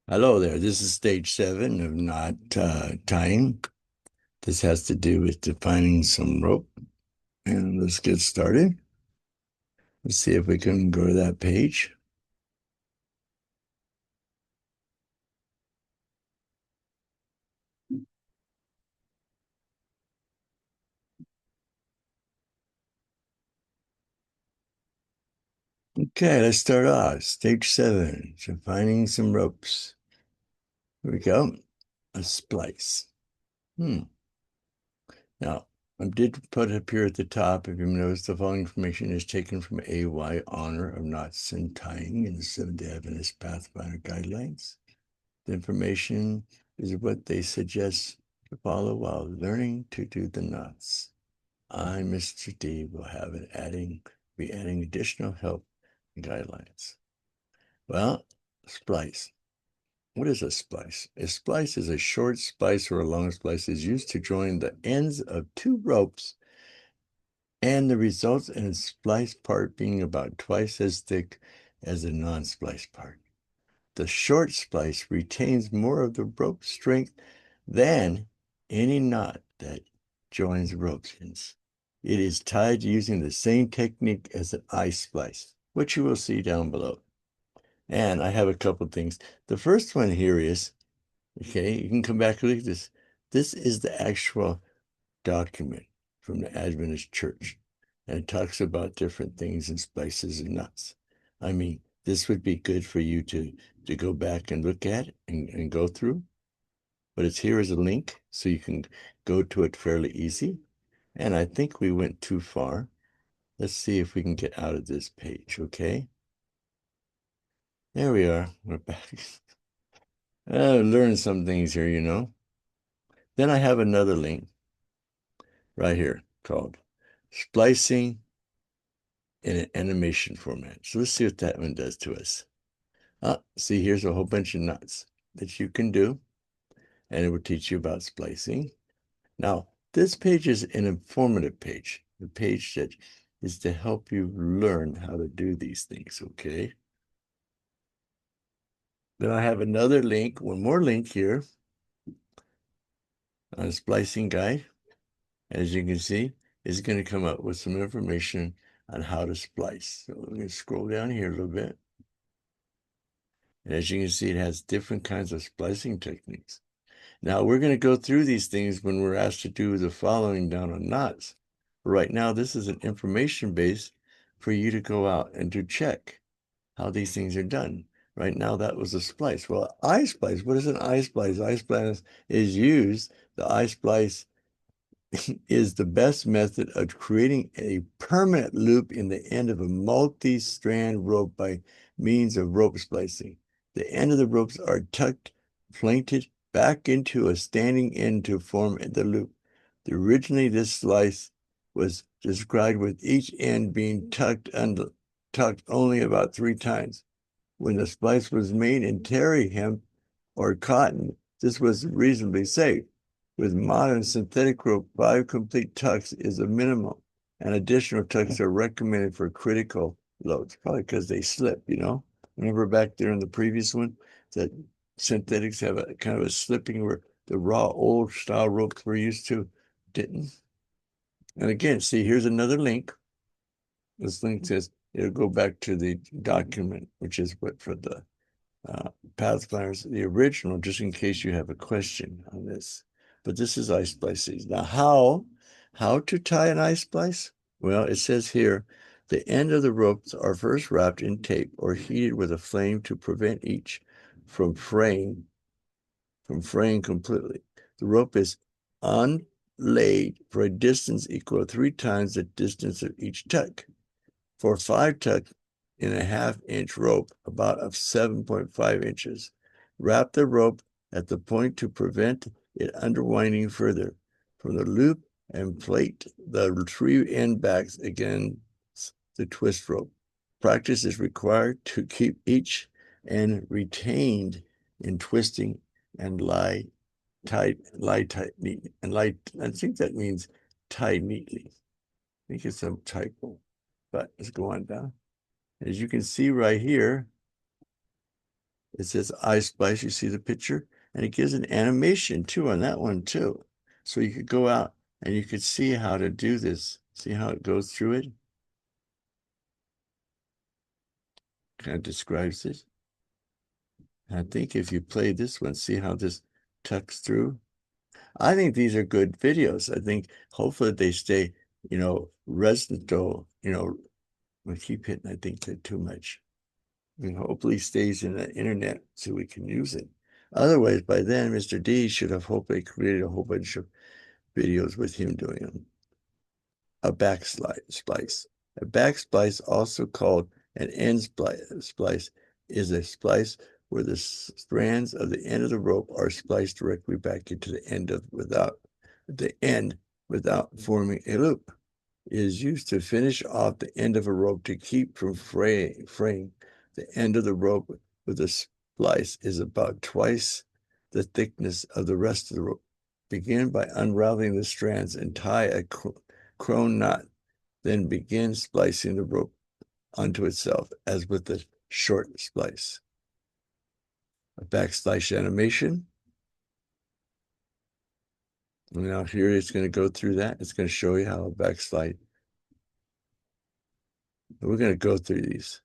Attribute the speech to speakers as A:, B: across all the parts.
A: Hello there. This is stage 7 of knot tying. This has to do with defining some rope. And let's get started. Let's see if we can go to that page. Okay, let's start off. Stage 7, defining some ropes. Here we go. A splice. Now, I did put up here at the top, if you notice, the following information is taken from AY Honor of Knots and Tying in the Seventh-day Adventist Pathfinder Guidelines. The information is what they suggest to follow while learning to do the knots. I, Mr. D, will be adding additional help and guidelines. Well, splice. What is a splice? A splice is a short splice or a long splice is used to join the ends of two ropes, and the results in a splice part being about twice as thick as a non-splice part. The short splice retains more of the rope strength than any knot that joins rope ends. It is tied using the same technique as an I splice, which you will see down below. And I have a couple things. The first one here is, okay, you can come back and look at this. This is the actual document from the Adventist Church. And it talks about different things and splices and nuts. I mean, this would be good for you to go back and look at and go through. But it's here as a link, so you can go to it fairly easy. And I think we went too far. Let's see if we can get out of this page, okay? There we are. We're back. Learn some things here, you know. Then I have another link right here called Splicing in an Animation Format. So let's see what that one does to us. See, here's a whole bunch of knots that you can do, and it will teach you about splicing. Now, this page is an informative page, the page that is to help you learn how to do these things, okay? Then I have another link, one more link here on a splicing guide. As you can see, it's going to come up with some information on how to splice. So let me scroll down here a little bit. And as you can see, it has different kinds of splicing techniques. Now, we're going to go through these things when we're asked to do the following down on knots. Right now, this is an information base for you to go out and to check how these things are done. Right now, that was a splice. Well, I splice, what is an I splice? I splice is used, the I splice is the best method of creating a permanent loop in the end of a multi-strand rope by means of rope splicing. The end of the ropes are tucked, planted back into a standing end to form the loop. Originally, this slice was described with each end being tucked only about 3 times. When the splice was made in terry hemp or cotton, this was reasonably safe. With modern synthetic rope, 5 complete tucks is a minimum, and additional tucks are recommended for critical loads, probably because they slip, you know? Remember back there in the previous one that synthetics have a kind of a slipping where the raw old style ropes we're used to didn't. And again, see, here's another link. This link says it'll go back to the document, which is what for the Pathfinders, the original, just in case you have a question on this. But this is I splices. Now, how to tie an I splice? Well, it says here, the end of the ropes are first wrapped in tape or heated with a flame to prevent each from fraying completely. The rope is unlaid for a distance equal to 3 times the distance of each tuck. For 5 tucks in a half-inch rope, about of 7.5 inches. Wrap the rope at the point to prevent it underwinding further. From the loop and plate the 3 end backs against the twist rope. Practice is required to keep each end retained in twisting and lie tight neatly. And I think that means tied neatly. I think it's a typo, but let's go on down. As you can see right here, It says iSplice. You see the picture? And it gives an animation too on that one too. So you could go out and you could see how to do this. See how it goes through it? Kind of describes it. I think if you play this one, see how this tucks through? I think these are good videos. I think hopefully they stay, resident though, we keep hitting, I think, that too much. Hopefully stays in the internet so we can use it. Otherwise, by then, Mr. D should have hopefully created a whole bunch of videos with him doing them. A backsplice. A backsplice, also called an end splice, is a splice where the strands of the end of the rope are spliced directly back into the end without forming a loop. It is used to finish off the end of a rope to keep from fraying. The end of the rope with a splice is about twice the thickness of the rest of the rope. Begin by unraveling the strands and tie a crone knot. Then begin splicing the rope onto itself, as with the short splice. A backsplice animation. Now here it's going to go through that. It's going to show you how a backslide. We're going to go through these.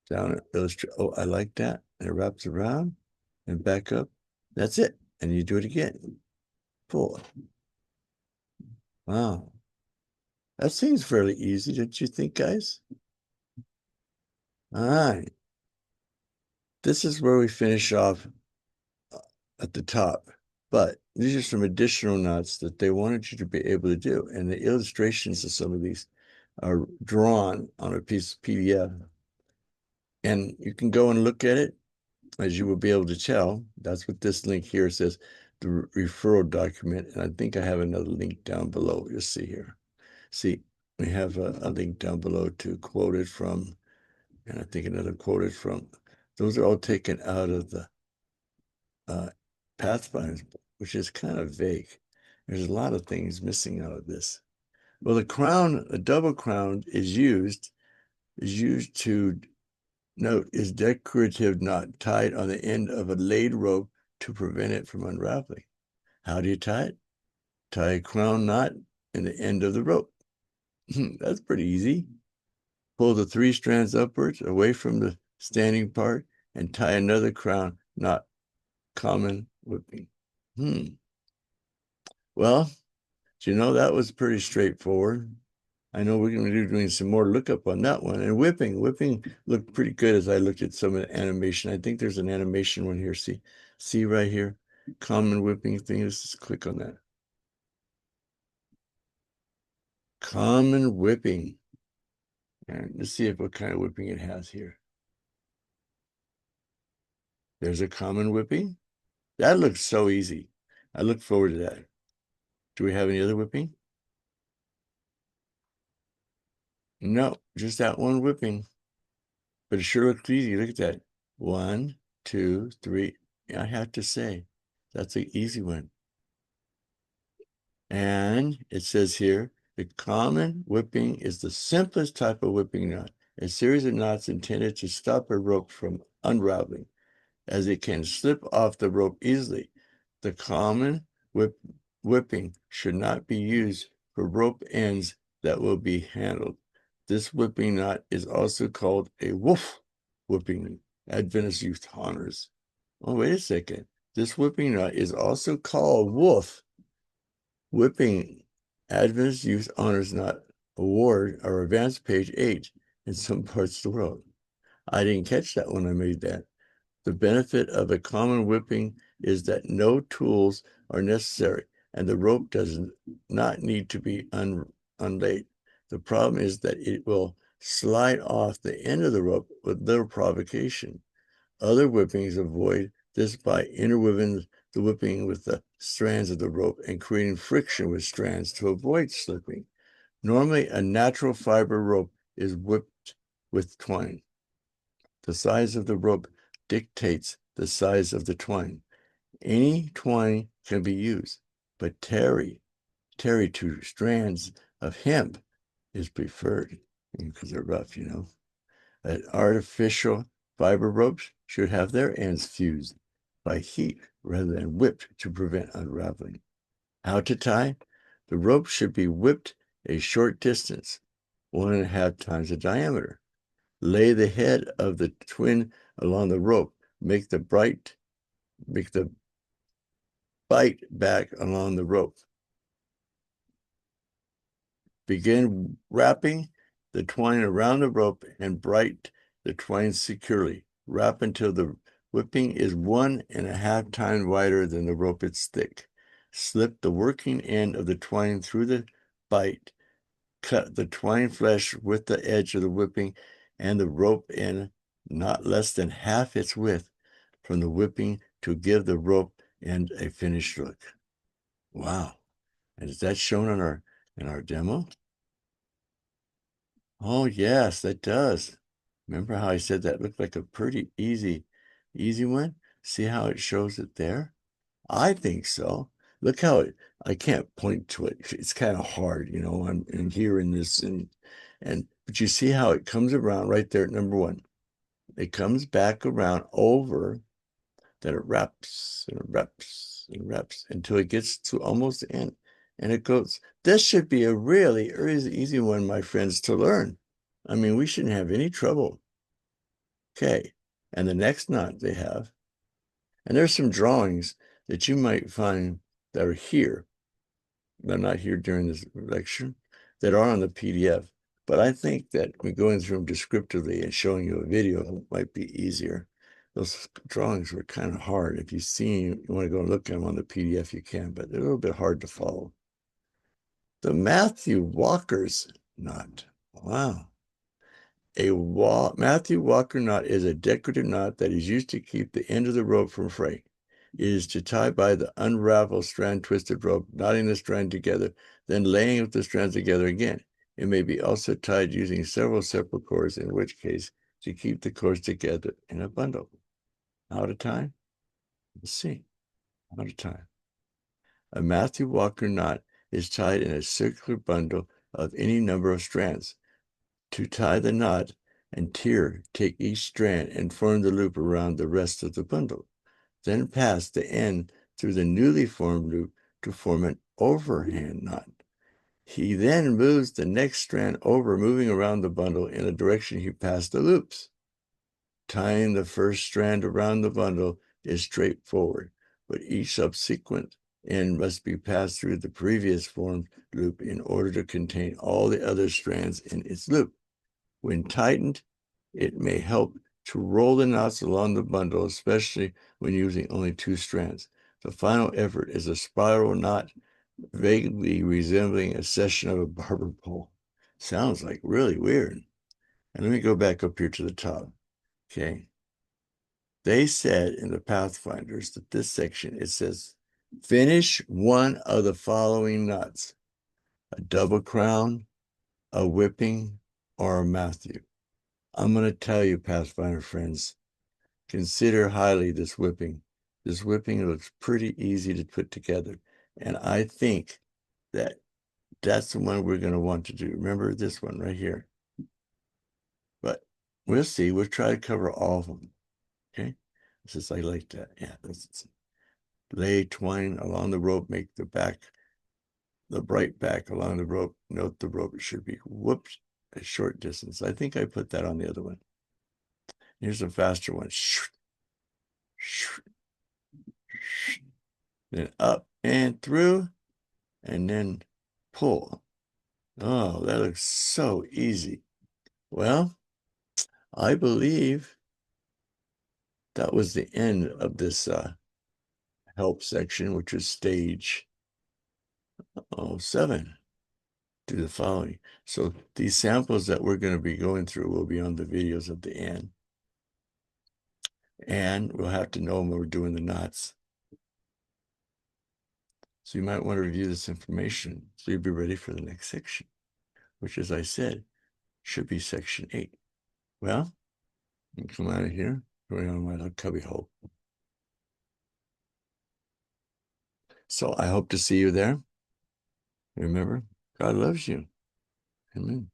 A: Down and illustrate. Oh, I like that. And it wraps around and back up. That's it. And you do it again. Pull. Wow. That seems fairly easy, don't you think, guys? All right. This is where we finish off at the top. But these are some additional knots that they wanted you to be able to do. And the illustrations of some of these are drawn on a piece of PDF. And you can go and look at it, as you will be able to tell. That's what this link here says, the referral document. And I think I have another link down below. You'll see here. See, we have a link down below to quoted from, and I think another quoted from. Those are all taken out of the Pathfinders, which is kind of vague. There's a lot of things missing out of this. Well, the crown, a double crown is used to note is decorative knot tied on the end of a laid rope to prevent it from unraveling. How do you tie it? Tie a crown knot in the end of the rope. That's pretty easy. Pull the 3 strands upwards away from the standing part and tie another crown knot. Common whipping. Well, that was pretty straightforward. I know we're going to be doing some more lookup on that one. And whipping looked pretty good as I looked at some of the animation. I think there's an animation one here. See right here, common whipping thing. Let's just click on that. Common whipping. And let's see what kind of whipping it has here. There's a common whipping. That looks so easy. I look forward to that. Do we have any other whipping? No, just that one whipping. But it sure looks easy. Look at that. 1, 2, 3. I have to say, that's an easy one. And it says here, the common whipping is the simplest type of whipping knot, a series of knots intended to stop a rope from unraveling, as it can slip off the rope easily. The common whipping should not be used for rope ends that will be handled. This whipping knot is also called a woof whipping. Adventist Youth Honors. Oh, wait a second. This whipping knot is also called woof whipping. Adventist Youth Honors Knot Award or advanced page 8 in some parts of the world. I didn't catch that when I made that. The benefit of a common whipping is that no tools are necessary and the rope does not need to be unlaid. The problem is that it will slide off the end of the rope with little provocation. Other whippings avoid this by interweaving the whipping with the strands of the rope and creating friction with strands to avoid slipping. Normally, a natural fiber rope is whipped with twine. The size of the rope dictates the size of the twine. Any twine can be used, but terry to strands of hemp is preferred because they're rough, An artificial Fiber ropes should have their ends fused by heat rather than whipped to prevent unraveling. How to tie? The rope should be whipped a short distance, 1.5 times the diameter. Lay the head of the twin along the rope. Make the bite back along the rope. Begin wrapping the twine around the rope and bind the twine securely. Wrap until the whipping is 1.5 times wider than the rope is thick. Slip the working end of the twine through the bite. Cut the twine flesh with the edge of the whipping and the rope in not less than half its width from the whipping to give the rope end a finished look. Wow. And is that shown on in our demo? Oh, yes, that does. Remember how I said that looked like a pretty easy one? See how it shows it there? I think so. Look how I can't point to it. It's kind of hard, you know, I'm here in this but you see how it comes around right there at number 1. It comes back around over, then it wraps and it wraps and wraps until it gets to almost the end. And it goes. This should be a really easy one, my friends, to learn. I mean, we shouldn't have any trouble. Okay, and the next knot they have, and there's some drawings that you might find that are here. They're not here during this lecture, that are on the PDF. But I think that when going through them descriptively and showing you a video might be easier. Those drawings were kind of hard. If you want to go and look at them on the PDF, you can, but they're a little bit hard to follow. The Matthew Walker's knot. Wow. Matthew Walker knot is a decorative knot that is used to keep the end of the rope from fraying. It is to tie by the unraveled strand twisted rope, knotting the strand together, then laying up the strands together again. It may be also tied using several separate cords, in which case to keep the cords together in a bundle. How to tie? Let's see. How to tie. A Matthew Walker knot is tied in a circular bundle of any number of strands. To tie the knot and take each strand and form the loop around the rest of the bundle. Then pass the end through the newly formed loop to form an overhand knot. He then moves the next strand over, moving around the bundle in the direction he passed the loops. Tying the first strand around the bundle is straightforward, but each subsequent end must be passed through the previous formed loop in order to contain all the other strands in its loop. When tightened, it may help to roll the knots along the bundle, especially when using only 2 strands. The final effort is a spiral knot vaguely resembling a section of a barber pole. Sounds like really weird. And let me go back up here to the top. Okay. They said in the Pathfinders that this section, it says, finish one of the following knots: a double crown, a whipping, or a Matthew. I'm going to tell you, Pathfinder friends, consider highly this whipping. This whipping looks pretty easy to put together. And I think that that's the one we're going to want to do. Remember this one right here. But we'll see. We'll try to cover all of them. Okay? This is, I like that. Yeah. Lay twine along the rope, make the bright back along the rope. Note the rope should be whooped a short distance. I think I put that on the other one. Here's a faster one. Then up and through, and then pull. Oh, that looks so easy. Well, I believe that was the end of this help section, which was stage 7. Do the following. So these samples that we're going to be going through will be on the videos at the end. And we'll have to know when we're doing the knots. So you might want to review this information so you'll be ready for the next section, which, as I said, should be section 8. Well, you can come out of here, going on my little cubby hole. So I hope to see you there. Remember, God loves you. Amen.